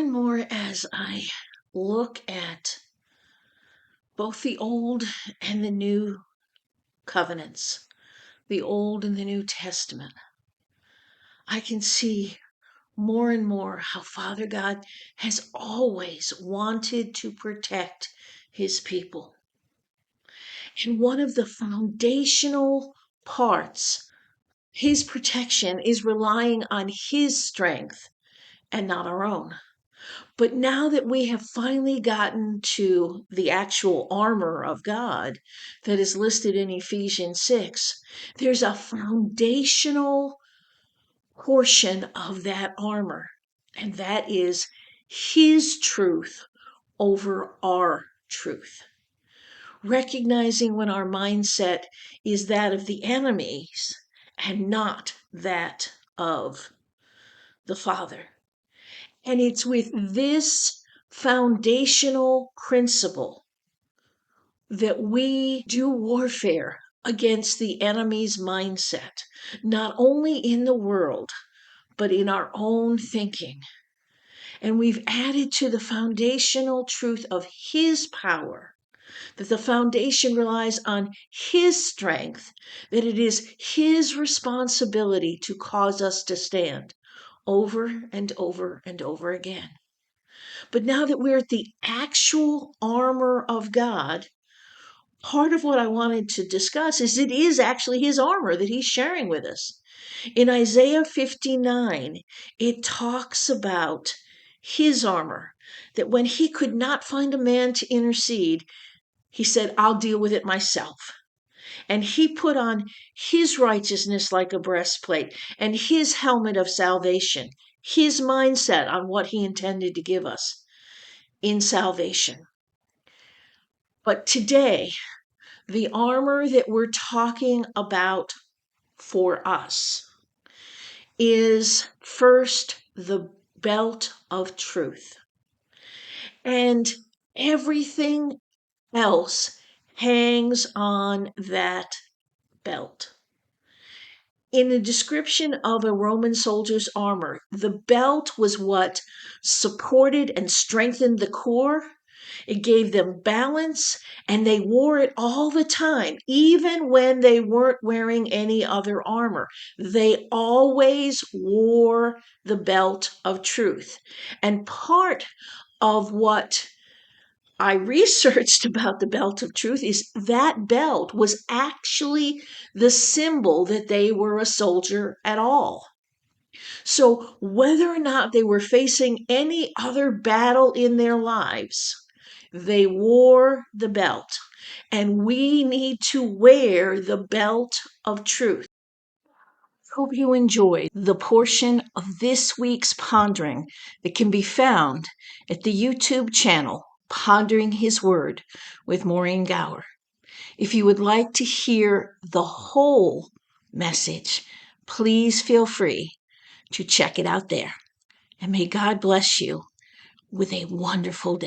and more as I look at both the Old and the New covenants, the Old and the New Testament, I can see more and more how Father God has always wanted to protect his people. And one of the foundational parts, his protection, is relying on his strength and not our own. But now that we have finally gotten to the actual armor of God that is listed in Ephesians 6, there's a foundational portion of that armor, and that is his truth over our truth. Recognizing when our mindset is that of the enemies and not that of the Father. And it's with this foundational principle that we do warfare against the enemy's mindset, not only in the world, but in our own thinking. And we've added to the foundational truth of his power, that the foundation relies on his strength, that it is his responsibility to cause us to stand over and over and over again. But now that we're at the actual armor of God, part of what I wanted to discuss is it is actually his armor that he's sharing with us. In Isaiah 59, it talks about his armor, that when he could not find a man to intercede, he said, I'll deal with it myself. And he put on his righteousness like a breastplate and his helmet of salvation, his mindset on what he intended to give us in salvation. But today, the armor that we're talking about for us is first the belt of truth. And everything else hangs on that belt. In the description of a Roman soldier's armor, the belt was what supported and strengthened the core. It gave them balance, and they wore it all the time, even when they weren't wearing any other armor. They always wore the belt of truth. And part of what I researched about the belt of truth is that belt was actually the symbol that they were a soldier at all. So whether or not they were facing any other battle in their lives, they wore the belt. And we need to wear the belt of truth. Hope you enjoyed the portion of this week's pondering that can be found at the YouTube channel Pondering His Word with Maureen Gower. If you would like to hear the whole message, please feel free to check it out there. And may God bless you with a wonderful day.